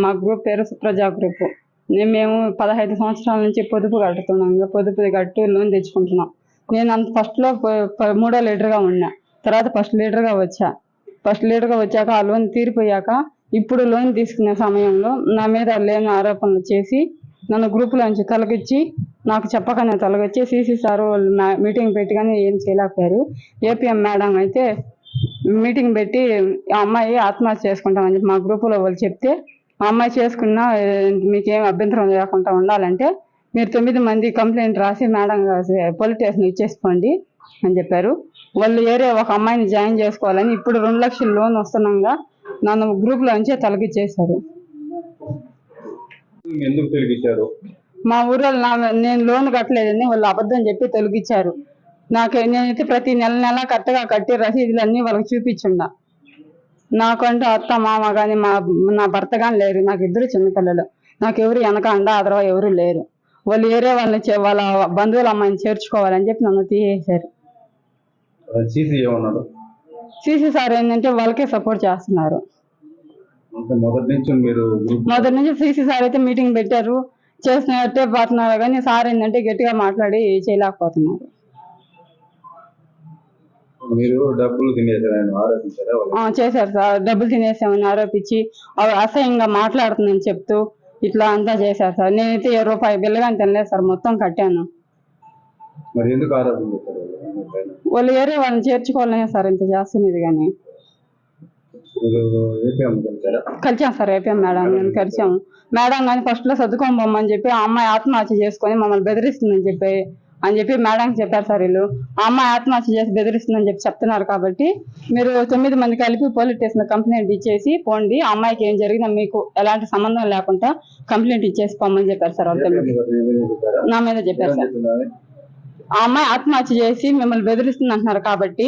మా గ్రూప్ పేరు సుప్రజా గ్రూప్. మేము 15 సంవత్సరాల నుంచి పొదుపు కట్టుతున్నాం. పొదుపు కట్టి లోన్ తెచ్చుకుంటున్నాం. నేను అంత ఫస్ట్లో 3వ లీడర్గా ఉన్నా. తర్వాత ఫస్ట్ లీడర్గా వచ్చాక ఆ లోన్ తీరిపోయాక ఇప్పుడు లోన్ తీసుకునే సమయంలో నా మీద లేని ఆరోపణలు చేసి నన్ను గ్రూపులోంచి తొలగించి, నాకు చెప్పకనే తొలగించి సీసీ సార్ వాళ్ళు మీటింగ్ పెట్టి కానీ ఏం చేయలేకపోయారు. ఏపీఎం మేడం అయితే మీటింగ్ పెట్టి ఆ అమ్మాయి ఆత్మహత్య చేసుకుంటామని చెప్పి మా గ్రూపులో వాళ్ళు చెప్తే, ఆ అమ్మాయి చేసుకున్నా మీకేం అభ్యంతరం లేకుండా ఉండాలంటే మీరు 9 మంది కంప్లైంట్ రాసి మేడం పోలీస్ స్టేషన్ ఇచ్చేసుకోండి అని చెప్పారు. వాళ్ళు ఏరే ఒక అమ్మాయిని జాయిన్ చేసుకోవాలని ఇప్పుడు 2 లక్షల లోన్ వస్తున్నాగా నన్ను గ్రూప్లో నుంచే తొలగించేశారు. ఎందుకు తొలగించారు? మా ఊళ్ళో నేను లోన్ కట్టలేదని వాళ్ళు అబద్ధం చెప్పి తొలగించారు. నేనైతే ప్రతి నెల కరెక్ట్గా కట్టి రసీదులు అన్నీ వాళ్ళకి చూపించుండా. నాకంటూ అత్త మామ కానీ నా భర్త కానీ లేరు. నాకు 2 చిన్నపిల్లలు. నాకు ఎవరు వెనక అండ అదరవా ఎవరు లేరు. వాళ్ళు ఏరే వాళ్ళ బంధువుల అమ్మాయిని చేర్చుకోవాలని చెప్పి నన్ను తీసేశారు. సీసీ సార్ ఏంటంటే వాళ్ళకే సపోర్ట్ చేస్తున్నారు. మొదటి నుంచి సీసీ సార్ అయితే మీటింగ్ పెట్టారు, చేసినట్టే పోతున్నారు. కానీ సార్ ఏంటంటే గట్టిగా మాట్లాడి చేయలేకపోతున్నారు. చేశారు సార్. డబ్బులు తినేసామని ఆరోపించి అసహ్యంగా మాట్లాడుతుందని చెప్తూ ఇట్లా అంతా చేశారు సార్. నేనైతే రూపాయి బిల్లు కానీ తినలేదు సార్, మొత్తం కట్టాను. వాళ్ళు వేరే వాళ్ళని చేర్చుకోవాలనే సార్ ఇంత చేస్తున్నది. కానీ కలిసాం సార్ ఏపీఎం మేడం నేను కలిసాము. మేడం కానీ ఫస్ట్ లో సర్దుకొని పోమని చెప్పి ఆ అమ్మాయి ఆత్మహత్య చేసుకొని మమ్మల్ని బెదిరిస్తుందని చెప్పి మేడం చెప్పారు సార్. వీళ్ళు ఆ అమ్మాయి ఆత్మహత్య చేసి బెదిరిస్తుందని చెప్తున్నారు. కాబట్టి మీరు 9 మంది కలిపి పోలీస్ స్టేషన్ కంప్లైంట్ ఇచ్చేసి పోండి, ఆ అమ్మాయికి ఏం జరిగినా మీకు ఎలాంటి సంబంధం లేకుండా కంప్లైంట్ ఇచ్చేసి పోమని చెప్పారు సార్. నా మీద చెప్పారు సార్. ఆ అమ్మాయి ఆత్మహత్య చేసి మిమ్మల్ని బెదిరిస్తుంది అంటున్నారు. కాబట్టి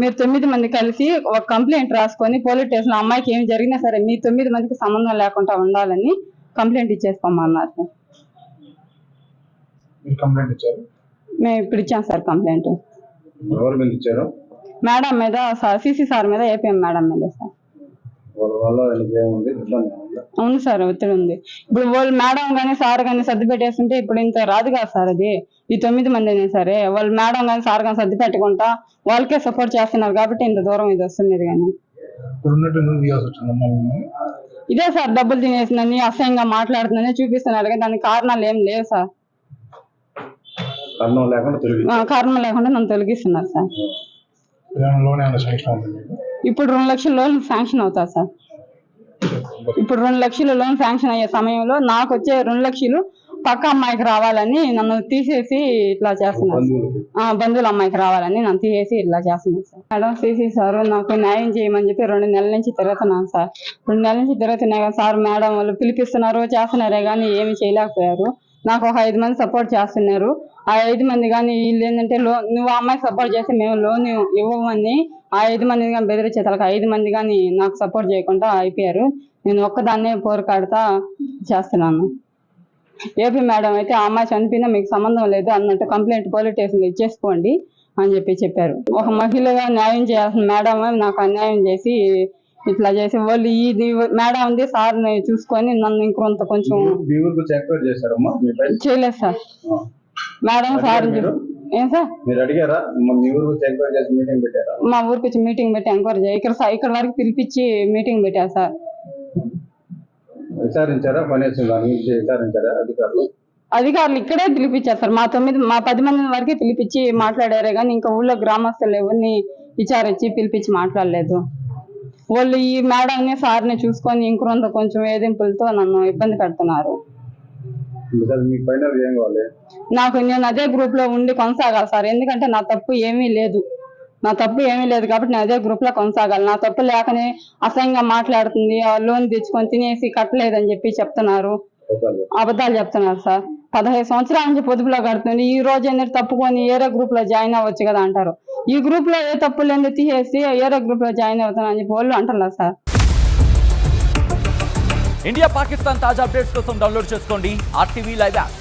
మీరు 9 మంది కలిసి ఒక కంప్లైంట్ రాసుకొని పోలీస్ స్టేషన్ అమ్మాయికి ఏమి జరిగినా సరే మీ 9 మందికి సంబంధం లేకుండా ఉండాలని కంప్లైంట్ ఇచ్చేసుకోమన్నారు సార్. మేము ఇప్పుడు ఇచ్చాం సార్ కంప్లైంట్. మేడం మీద, సీసీ సార్ మీద, ఏపీఎం మేడం మీద సార్. అవును సార్, ఒత్తిడి ఉంది. ఇప్పుడు వాళ్ళు మేడం కానీ సార్ కానీ సర్ది పెట్టేస్తుంటే ఇప్పుడు ఇంత రాదు కదా సార్. అది ఈ 9 మంది అయినా సరే వాళ్ళు మేడం కానీ సార్ కానీ సర్ది పెట్టుకుంటా వాళ్ళకే సపోర్ట్ చేస్తున్నారు. కాబట్టి ఇంత దూరం ఇది వస్తున్నది. కానీ ఇదే సార్, డబ్బులు తినేసిందని అసహ్యంగా మాట్లాడుతుందని చూపిస్తున్నారు. కానీ దానికి కారణాలు ఏం లేవు సార్. కారణం లేకుండా నన్ను తొలగిస్తున్నారు సార్. ఇప్పుడు 2 లక్షల లోన్ శాంక్షన్ అవుతుంది సార్. ఇప్పుడు 2 లక్షల లోన్ శాంక్షన్ అయ్యే సమయంలో నాకు వచ్చే 2 లక్షలు పక్క అమ్మాయికి రావాలని నన్ను తీసేసి ఇట్లా చేస్తున్నారు. బంధువుల అమ్మాయికి రావాలని నన్ను తీసేసి ఇట్లా చేస్తున్నారు సార్. మేడం సీసీ సార్ నాకు న్యాయం చేయమని చెప్పి 2 నెలల నుంచి తిరుగుతున్నాను సార్. 2 నెలల నుంచి తిరుగుతున్నాయి కదా సార్. మేడం వాళ్ళు పిలిపిస్తున్నారు, చేస్తున్నారే కానీ ఏమి చేయలేకపోయారు. నాకు ఒక 5 మంది సపోర్ట్ చేస్తున్నారు. ఆ 5 మంది కానీ వీళ్ళు ఏంటంటే నువ్వు అమ్మాయికి సపోర్ట్ చేస్తే మేము లోన్ ఇవ్వమని ఆ 5 మంది కానీ బెదిరించే తలక 5 మంది కానీ నాకు సపోర్ట్ చేయకుండా అయిపోయారు. నేను ఒక్కదాన్నే పోరాడుతా చేస్తున్నాను. ఏపీ మేడం అయితే ఆ అమ్మాయి చనిపోయినా మీకు సంబంధం లేదు అన్నట్టు కంప్లైంట్ పోలీస్ స్టేషన్లో ఇచ్చేసుకోండి అని చెప్పారు. ఒక మహిళగా న్యాయం చేయాల్సిన మేడం నాకు అన్యాయం చేసి ఇట్లా చేసి వాళ్ళు ఇది మేడం ఉంది సార్ని చూసుకొని నన్ను ఇంకొంత కొంచెం చేయలేదు సార్. మేడం సార్ ఏం సార్ మా ఊరికి వచ్చి మీటింగ్ పెట్టి ఎంక్వైరీ చేయ ఇక్కడ వరకు పిలిపించి మీటింగ్ పెట్టారు సార్. అధికారులు ఇక్కడే పిలిపించారు సార్. మా 10 మంది వరకే పిలిపించి మాట్లాడారే కానీ ఇంకా ఊళ్ళో గ్రామస్తులు ఎవరిని విచారించి పిలిపించి మాట్లాడలేదు. వాళ్ళు ఈ మేడంని సార్ని చూసుకొని ఇంకొంత కొంచెం వేధింపులతో నన్ను ఇబ్బంది పెడుతున్నారు. నేను అదే గ్రూప్ లో ఉండి కొనసాగాలి సార్. ఎందుకంటే నా తప్పు ఏమీ లేదు కాబట్టి నేను అదే గ్రూప్ లో కొనసాగాలి. నా తప్పు లేకనే అసహ్యంగా మాట్లాడుతుంది, లోన్ తెచ్చుకొని తినేసి కట్టలేదని చెప్పి చెప్తున్నారు, అబద్ధాలు చెప్తున్నారు సార్. 15 సంవత్సరాల నుంచి పొదుపులో కడుతుంది. ఈ రోజు ఏంటంటే తప్పుకొని ఏరే గ్రూప్ లో జాయిన్ అవ్వచ్చు కదా అంటారు. ఈ గ్రూప్ లో ఏ తప్పు లేదు తీసేసి ఏరే గ్రూప్ లో జాయిన్ అవుతానని చెప్పి వాళ్ళు అంటారు సార్. ఇండియా పాకిస్తాన్ తాజా అప్డేట్స్ కోసం డౌన్లోడ్ చేసుకోండి RTV లైవ్ యాప్.